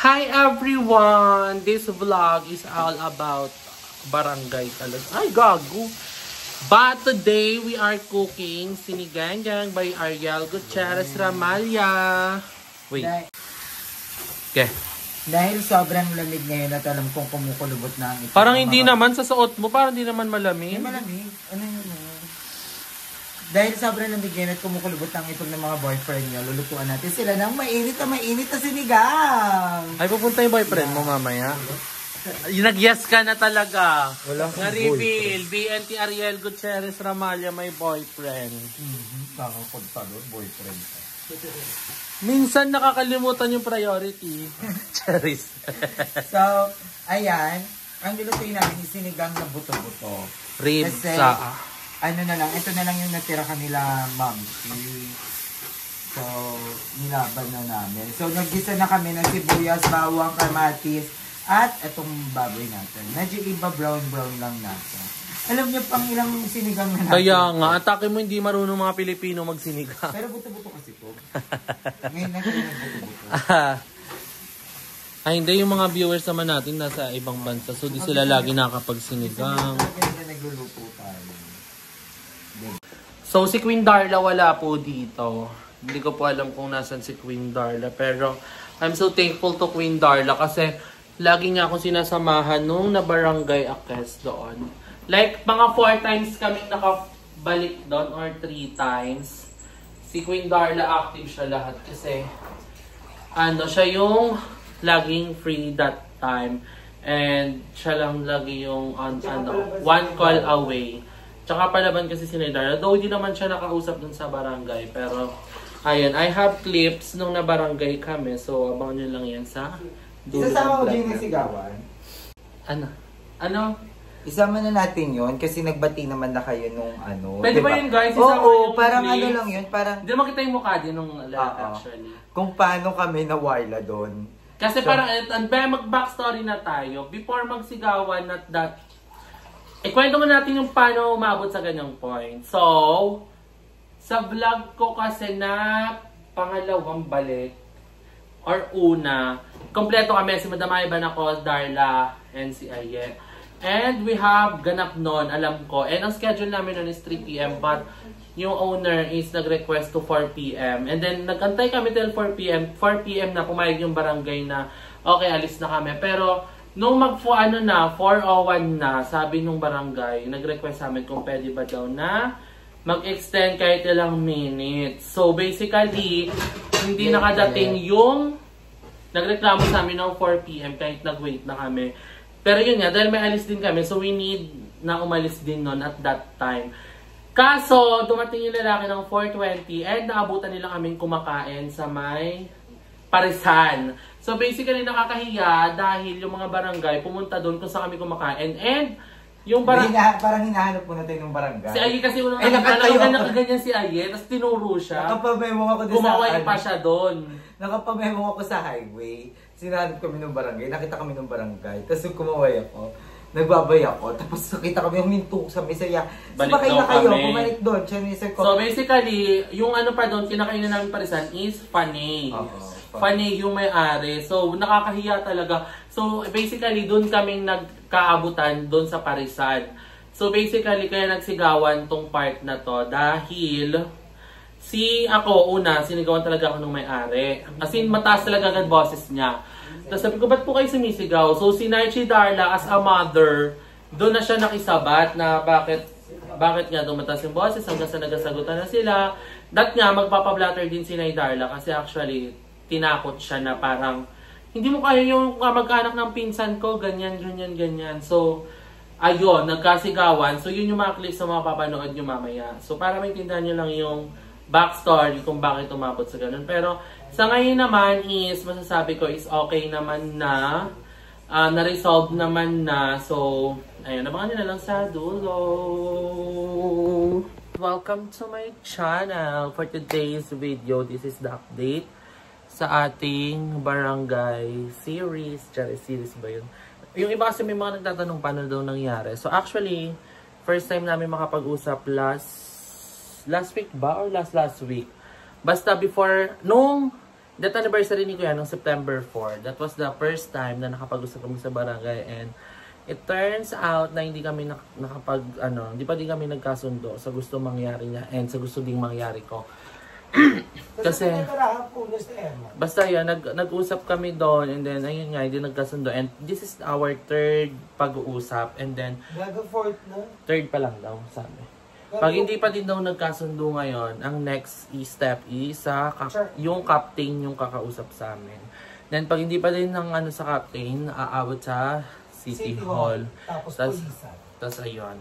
Hi everyone! This vlog is all about barangay talaga. Ay, gago! But today, we are cooking sinigang by Ariel Gutierrez Ramalya. Wait. Okay. Dahil sobrang lamig ngayon at alam kong kumukulubot na ang ito. Parang hindi naman sa suot mo, parang hindi naman malamig. Malamig? Ano yun? Dahil sobrang lamig ngayon at kumukulubot ang ipon ng mga boyfriend nyo, lulutuan natin sila ng mainit na sinigang. Ay, pupunta yung boyfriend mo mamaya. Nag-yes ka na talaga. Wala kang na-reveal. BNT Ariel Gutierrez Ramalya, may boyfriend. Nakakunta doon, boyfriend. Minsan nakakalimutan yung priority. Cherries. So, ayan. Ang lulutuin namin is sinigang na buto-buto. Ribs kasi, ano na lang, ito na lang yung natira kanila mamsi. So, nilaban na namin. So, naggisa na kami ng sibuyas, bawang, kamatis, at itong baboy natin. Medyo iba brown-brown lang natin. Alam niyo pang ilang sinigang na natin. Kaya nga, atake mo hindi marunong mga Pilipino magsinigang. Pero buto-buto kasi to. Ngayon na kayo buto-buto. Ay, hindi. Yung mga viewers naman natin nasa ibang bansa. So, di sila lagi nakapagsinigang. Nagluluto tayo. So, si Queen Darla wala po dito. Hindi ko po alam kung nasan si Queen Darla. Pero, I'm so thankful to Queen Darla kasi lagi niya akong sinasamahan nung na barangay Akes doon. Like, mga 4 times kami nakabalik doon or 3 times. Si Queen Darla active siya lahat kasi ano, siya yung laging free that time. And siya lang lagi yung one call away. Tsaka palaban kasi si Darla. Though hindi naman siya nakausap dun sa barangay. Pero, ayun, I have clips nung na barangay kami. So, abangan nyo lang yan sa dulo. Isasama ko din yung sigawan. Ano? Ano? Isama na natin yun kasi nagbati naman na kayo nung ano. Pwede diba? ba yun guys? Oo, parang clips. Ano lang yun. Parang hindi makita yung mukha din nung actually. Kung paano kami nawala doon. Kasi so, parang mag-backstory na tayo. Before magsigawan at that, ikwento mo natin yung paano umabot sa ganyang point. So, sa vlog ko kasi na pangalawang balik or una, kompleto kami si Madam Ivan ako, Darla, and si Ayet. And we have ganap noon, alam ko. And ang schedule namin noon is 3 PM but yung owner is nag-request to 4 PM. And then nagantay kami till 4 PM. 4 PM na pumayag yung barangay na okay, alis na kami. Pero nung mag-401 na, sabi nung barangay, nag-request sa amin kung pwede ba daw na mag-extend kahit ilang minutes. So basically, hindi nakadating yung nagreklamo sa amin ng 4 PM kahit nag-wait na kami. Pero yun nga, dahil may alis din kami, so we need na umalis din nun at that time. Kaso, dumating yung lalaki ng 4:20 and naabutan nila kaming kumakain sa may Parisan. So basically, nakakahiya dahil yung mga barangay pumunta doon kung saan kami kumakain. And yung barangay... Parang hinahanap po natin yung barangay. Si Aye kasi unang nakaganyan si Aye, tapos tinuro siya. Nakapamemong ako doon sa... Kumaway pa siya doon. Nakapamemong ako sa highway. Sinanap kami ng barangay, nakita kami ng barangay. Tapos kumaway ako, nagbabay ako. Tapos nakita kami huminto sa mesaya. Sumakay na kayo, bumalik doon. So basically, yung ano pa doon, kinakainan namin Parisan is Fanny. Fanny yung may-ari. So nakakahiya talaga. So basically, doon kaming nagkaabutan doon sa Parisan. So basically, kaya nagsigawan tong part na to dahil ako, sinigawan talaga ako nung may-ari. Kasi mataas talaga ang boses niya. Tapos sabi ko, ba't po kayo sumisigaw? So si Darla as a mother, doon na siya nakisabat na bakit nga mataas yung boses hanggang sa nagasagutan na sila. That nga, magpapablatter din si Darla kasi actually, tinakot siya na parang, hindi mo kaya yung kamag-anak ng pinsan ko, ganyan. So, ayun, nagkasigawan. So yun yung mga clips na mapapanood nyo mamaya. So para maintindihan nyo lang yung backstory kung bakit umabot sa ganun. Pero sa ngayon naman is masasabi ko is okay naman na na-resolve naman na. So ayun, abangan nyo na lang sa dulo. Welcome to my channel. For today's video, this is the update sa ating barangay series. Series ba yun? Yung iba kasi may mga nagtatanong paano daw nangyari. So actually, first time namin makapag-usap last week ba? Or last week? Basta before, nung That anniversary ni Kuya nung September 4. That was the first time na nakapag-usap kami sa barangay, and it turns out na hindi kami hindi pa din kami nagkasundo sa gusto mangyari niya and sa gusto ding mangyari ko. Kasi basta yun, nag-usap kami doon, and then ayun nga, hindi nagkasundo, and this is our third pag-uusap, and then fourth na? Third pa lang daw, sabi. Pag hindi pa din daw nagkasundo ngayon, ang next step is yung captain yung kakausap sa amin. Then pag hindi pa din ng sa captain, aabot sa City Hall. Tapos ayun.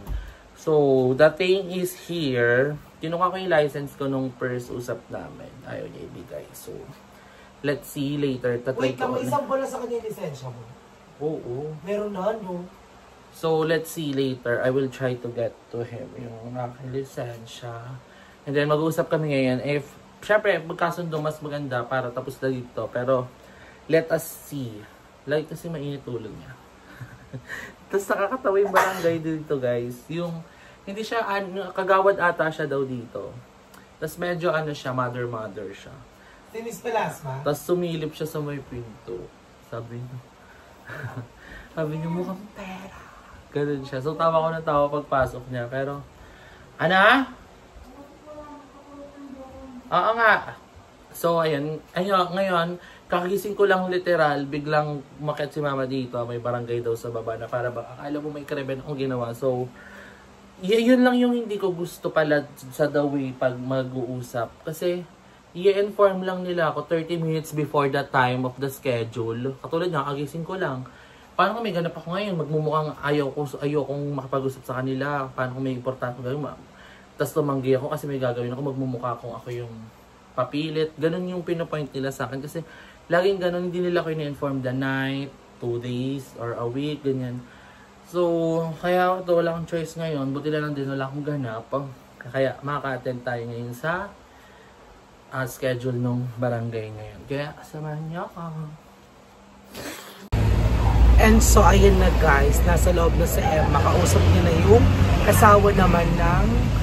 So, the thing is here, kinuha ko yung license ko nung first usap namin. Ayaw niya ibigay. So, let's see later. Wait, may isang bola sa kanya yung lisensya mo? Oo. Meron na, no? So, let's see later. I will try to get to him yung aking lisensya. And then, mag-uusap kami ngayon. If, syempre, magkasundo mas maganda para tapos na dito. Pero, let us see. Like, kasi mainit ulo niya. Tapos, nakakatawa yung barangay dito, guys. Yung, hindi siya, kagawad ata siya daw dito. Tapos, medyo, siya, mother siya. Tinis pelasma? Tapos, sumilip siya sa may pinto. Sabi niya. Sabi niya, mukhang pera. Ganun siya. So, tawa ko ng tawa pagpasok niya. Pero, Oo nga. So, ayun. Ngayon, kakagising ko lang literal, biglang umakyat si mama dito. May barangay daw sa baba na para ba, akala mo may krimen akong ginawa. So, yun lang yung hindi ko gusto pala sa the way pag mag-uusap. Kasi, i-inform lang nila ako 30 minutes before the time of the schedule. Katulad nga, kagising ko lang. Paano kung may ganap ako ngayon? Magmumukhang ayaw kong makapag-usap sa kanila. Paano kung may importante gawin? Tapos tumanggi ako kasi may gagawin ako. Magmumukha kung ako yung papilit. Ganun yung pinopoint nila sa akin. Kasi laging ganun, hindi nila ko ina-inform the night, 2 days, or a week, ganyan. So, kaya ito, wala akong choice ngayon. Buti lang din wala akong ganap. Kaya makaka-attend tayo ngayon sa schedule ng barangay ngayon. Kaya samahan niyo ako. And so, ayun na guys, nasa loob na si Emma. Kausap niya na yung asawa naman ng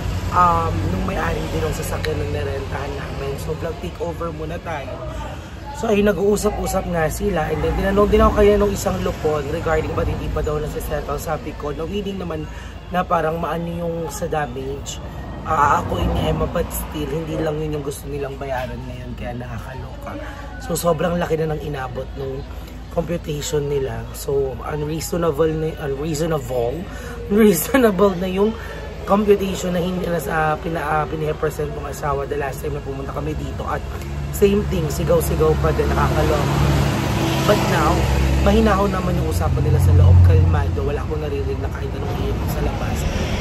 nung may-ari din ng sasakyan ng narentahan namin. So, vlog takeover muna tayo. So, ayun, nag-uusap-usap nga sila. And then, dinanong din ako kaya nung isang lupon regarding ba't hindi pa daw nasisettle. Sabi ko, no, willing naman na parang maano yung sa damage. Ako ni Emma, but still, hindi lang yun yung gusto nilang bayaran ngayon. Kaya nakakaloka. So, sobrang laki na ng inabot nung computation nila. So, unreasonable na yung computation na hindi na sa pinipresent ng asawa the last time na pumunta kami dito. At same thing, sigaw-sigaw pa din, nakakalong. But now, mahinaw naman yung usapan nila sa loob, kalmado, wala akong naririnig na kahit anong iyon sa labas.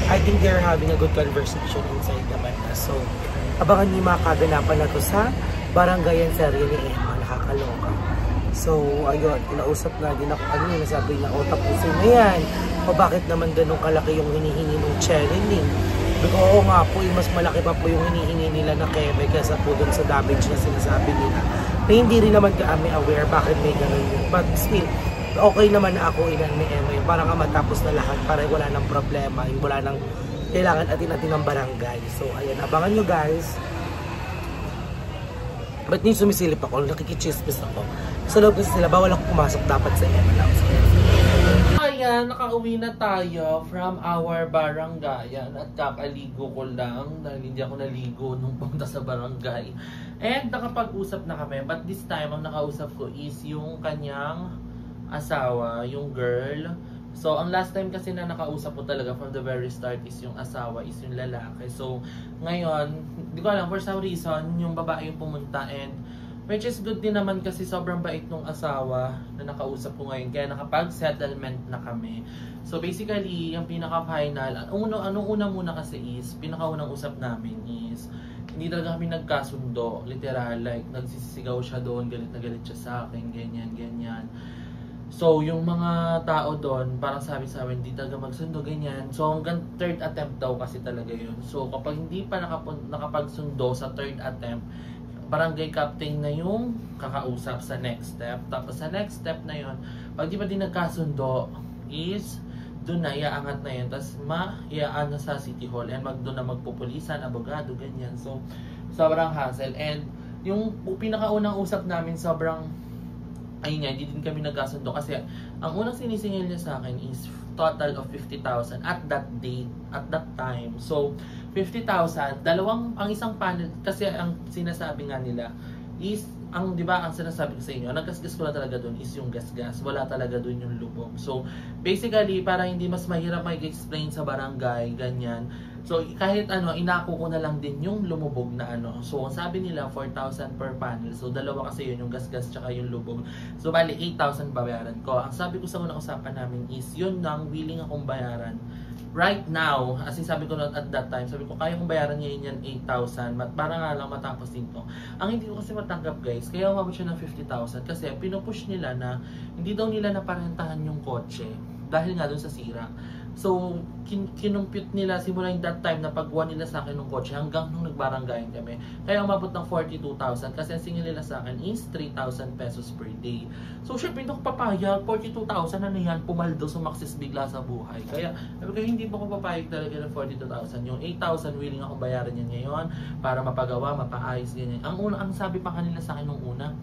I think they're having a good conversation inside naman na. So, abangan niyo yung mga kaganapan na to sa barangayan serye ni Emma, nakakaloka. So, ayun, inausap na din ako kanina, sabi na, tapusin na yan. O bakit naman ganun kalaki yung hinihingi ng channeling? Oo nga po, mas malaki pa po yung hinihingi nila na keme kaysa po dun sa damage na sinasabi nila. Na hindi rin naman kami aware bakit may ganun yun. But still, okay naman na ako ilan ni Emma yun. Para nga matapos na lahat, para wala nang problema, wala nang kailangan atin-atin ng barangay. So, ayan, abangan nyo guys. Ba't niyo sumisilip ako? Nakikichismis ako. Sa loob kasi sila, bawal ako pumasok dapat sa Emma lang. Ayan, nakauwi na tayo from our barangay. At kakaligo ko lang dahil hindi ako naligo nung punta sa barangay. And nakapag-usap na kami. But this time, ang nakausap ko is yung kanyang asawa, yung girl. So, ang last time kasi na nakausap ko talaga from the very start is yung asawa, is yung lalaki. So, ngayon, di ko alam, for some reason, yung babae yung pumunta, and which is good din naman kasi sobrang bait nung asawa na nakausap ko ngayon. Kaya nakapag-settlement na kami. So, basically, yung pinaka-final, anong una muna kasi is, pinaka-unang usap namin is, hindi talaga kami nagkasundo. Literal, like, nagsisigaw siya doon, galit na galit siya sa akin, ganyan, ganyan. So, yung mga tao doon, parang sabi sa amin, hindi talaga magsundo, ganyan. So, hanggang third attempt daw kasi talaga yun. So, kapag hindi pa nakapagsundo sa third attempt, barangay captain na yung kakausap sa next step. Tapos sa next step na yun, pag di pa din nagkasundo, is doon na, iaangat na yun. Tapos iaan na sa City Hall. And doon na magpupulisan, abogado, ganyan. So, sobrang hassle. And yung pinakaunang usap namin sobrang, ayun nga, hindi din kami nagkasundo kasi ang unang sinisingil niya sa akin is total of 50,000 at that date, at that time. So, 50,000, ang isang panel, kasi ang sinasabi nga nila is, di ba, ang sinasabi ko sa inyo, ang naggasgas ko na talaga doon is yung gasgas. Wala talaga doon yung lubog. So, basically, para hindi mas mahirap mag-explain sa barangay, ganyan. So, kahit inako ko na lang din yung lumubog na So, ang sabi nila, 4,000 per panel. So, dalawa kasi yun, yung gasgas tsaka yung lubog. So, bali, 8,000 babayaran ko. Ang sabi ko sa unang usapan namin is, yun nang willing akong bayaran. Right now, as in sabi ko at that time, sabi ko, kaya kong bayaran ngayon yan 8,000. Para nga lang matapos din to. Ang hindi ko kasi matanggap, guys, kaya umabot siya ng 50,000. Kasi pinupush nila na, hindi daw nila naparentahan yung kotse. Dahil nga dun sa sira. So, kinumpute nila simula yung that time na pagkuha nila sa akin ng kotse hanggang nung nagbaranggayan kami. Kaya umabot ng 42,000 kasi ang singil nila sa akin is 3,000 pesos per day. So, syempre hindi ko papayag. 42,000 yan, pumaldo, sumaksis bigla sa buhay. Kaya, hindi po ko papayag talaga ng 42,000. Yung 8,000 willing akong bayaran yan ngayon para mapagawa, mapaayos, ganyan. Ang sabi pa kanila sa akin nung una,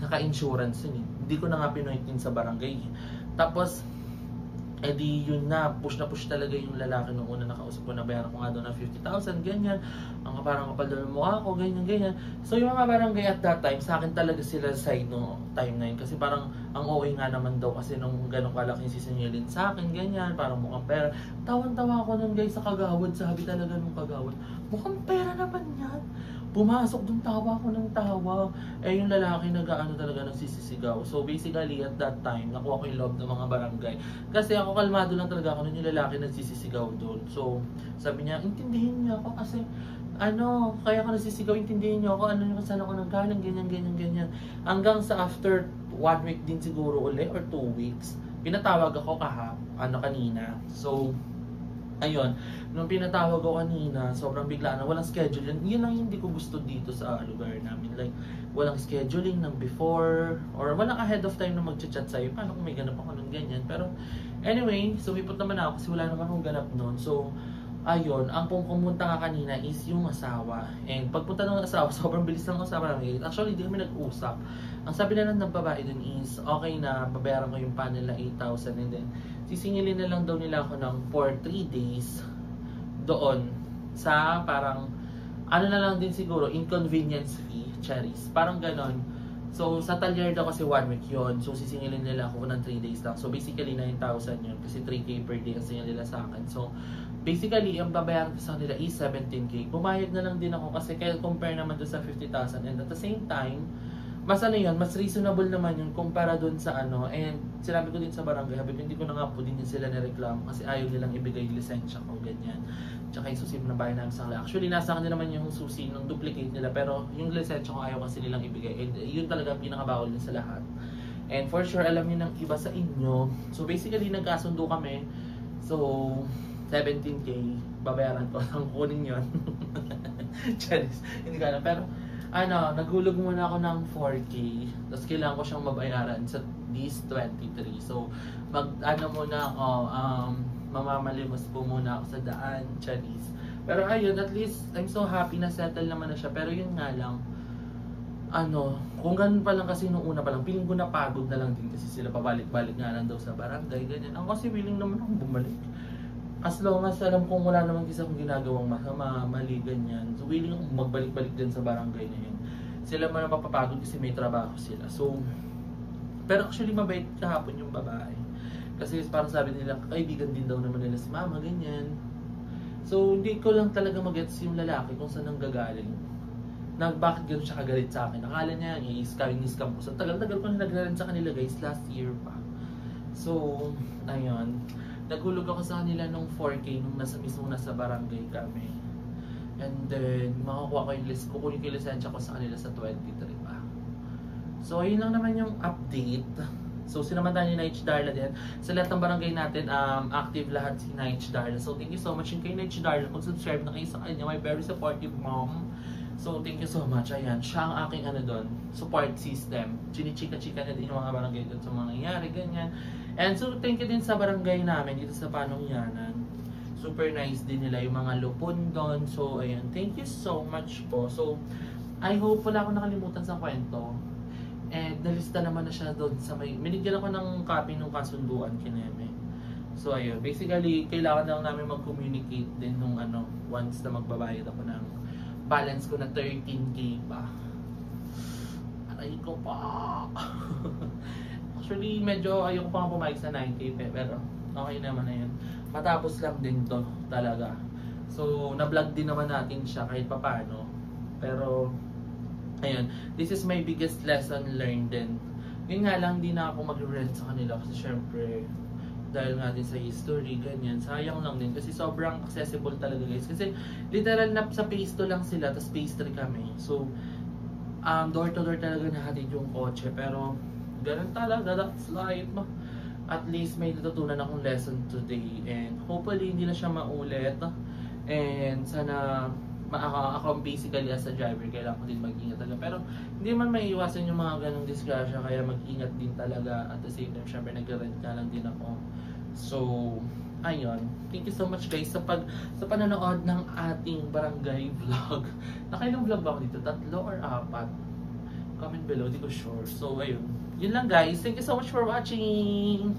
naka-insurance yun eh. Hindi ko na nga pinoitin sa barangay. Tapos, edi yun na push talaga yung lalaki nung una nakausap ko na bayaran ko nga doon ng 50,000, ganyan. Ang parang kapal doon ng mukha ko, ganyan. So yung mga barangay at that time, sa akin talaga sila side no time na yun. Kasi parang ang OA nga naman daw kasi nung ganong kalaking sisingilin sa akin, ganyan. Parang mukhang pera. Tawan-tawa ako nun guys sa kagawad. Sabi talaga nung kagawad, mukhang pera naman yan. Pumasok dun, tawa ko ng tawa. Yung lalaki talaga nagsisisigaw. So basically at that time, nakuha ko yung love ng mga barangay. Kasi ako kalmado lang talaga ako nung yung lalaki nagsisisigaw doon. So sabi niya, intindihin niya ako kasi kaya ka nagsisigaw, intindihin niyo ako, saan ako nanggaling, ganyan. Hanggang sa after 1 week din siguro uli or 2 weeks, pinatawag ako kanina. So ayun, nung pinatawag ko kanina, sobrang bigla na, walang schedule. Yun lang hindi ko gusto dito sa lugar namin. Like, walang scheduling ng before, or walang ahead of time na mag-chat sa'yo. Paano kung may ganap ako nun, ganyan. Pero, anyway, sumipot naman ako kasi wala naman akong ganap nun. So, ayun, ang pumunta nga kanina is yung asawa. And pagpunta ng asawa, sobrang bilis ng asawa namin. Actually, hindi kami nag-usap. Ang sabi na lang ng babae dun is, okay na, babayaran ko yung panel na 8,000 and then, sisingilin na lang daw nila ako ng for 3 days doon sa parang, na lang din siguro, inconvenience fee, cherries. Parang ganon. So, sa talyer daw kasi 1 week yun. So, sisingilin nila ako ng 3 days lang. So, basically, 9,000 yun. Kasi 3K per day ang singil nila sa akin. So, basically, ang babayaran ko sa kanila is 17K. Pumayag na lang din ako kasi kaya compare naman doon sa 50,000. And at the same time, mas yun, mas reasonable naman yun kumpara doon sa and sinabi ko din sa barangay, sabi ko hindi ko na nga po din yun sila nireklamo kasi ayaw nilang ibigay yung lisensya ko, ganyan. Tsaka yung susi na bayan namin sa kanila. Actually, nasa kanila naman yung susi ng duplicate nila, pero yung lisensya ko ayaw kasi nilang ibigay. And yun talaga pinakabawal din sa lahat. And for sure, alam niyo ng iba sa inyo. So basically, nagkasundo kami. So, 17K, babayaran ko. Ang kunin yun. Charis, hindi ko alam. Pero, naghulog muna ako ng 4K. Tapos kailangan ko siyang mabayaran sa this 23. So, muna ako, mamamalimos po muna ako sa daan, Charis. Pero ayun, at least, I'm so happy na settle naman na siya. Pero yun nga lang, kung ganun pa lang kasi nung una pa lang, feeling ko napagod na lang din kasi sila pabalik-balik nga lang daw sa barangay, ganyan. Ako kasi willing naman akong bumalik. As long as alam kong wala naman kasi akong ginagawang masama, mali, ganyan. So, willing akong magbalik-balik din sa barangay na yun. Sila man napapagod kasi may trabaho sila. So, pero actually mabait kahapon yung babae. Kasi parang sabi nila, kaibigan din daw naman nila si mama, ganyan. So, hindi ko lang talaga mag-gets yung lalaki kung saan nanggagaling. Bakit gano'n siya kagalit sa akin? Akala niya, i-scam ko. So, tagal-tagal ko na naglaran sa kanila guys, last year pa. So, ayun. Naghulog ako sa kanila nung 4K nung nasa barangay kami. And then, makakuha ko yung list, kukunin ko yung lisensya ko sa kanila sa 23 pa. So, ayun lang naman yung update. So, sinamantala ni Naich Darla din. Sa lahat ng barangay natin, active lahat si Naich Darla. So, thank you so much. Yung kay Naich Darla, kung subscribe na kayo sa kanya, my very supportive mom. So, thank you so much. Ayan, siya ang aking doon, support system. Chinichika-chika na din yung mga barangay doon sa mga nangyayari, ganyan. And so, thank you din sa barangay namin dito sa Panungyanan. Super nice din nila yung mga lupon doon. So, ayan, thank you so much po. So, I hope wala akong nakalimutan sa kwento. And nalista naman na siya doon sa may... Minigyan ako ng copy ng kasunduan kineme. So ayun, basically, kailangan lang namin mag-communicate din nung once na magbabayad ako ng balance ko na 13K pa. Aray ko pa! Actually, medyo ayoko pa nga pumayag sa 9K pero okay naman na yun. Matapos lang din to talaga. So, na-vlog din naman natin siya kahit papano. Pero, ayun, this is my biggest lesson learned din. Yun nga lang, di na ako mag-rent sa kanila kasi syempre, dahil nga din sa history, ganyan, sayang lang din kasi sobrang accessible talaga guys. Kasi literal na sa phase 2 lang sila, tapos phase 3 kami. So, door to door talaga nahatid yung kotse. Pero, ganun talaga, that's life. At least may natutunan akong lesson today. And hopefully, hindi na siya maulit. And sana, ako basically as a driver, kailangan ko din mag-ingat talaga. Pero hindi man maiiwasan yung mga ganong disgrasya, kaya mag-ingat din talaga. At the same time, syempre nag-rent ka lang din ako. So, ayun. Thank you so much guys sa panonood ng ating barangay vlog. Nakailang vlog ba ako dito? 3 or 4? Comment below, di ko sure. So, ayun. Yun lang guys. Thank you so much for watching!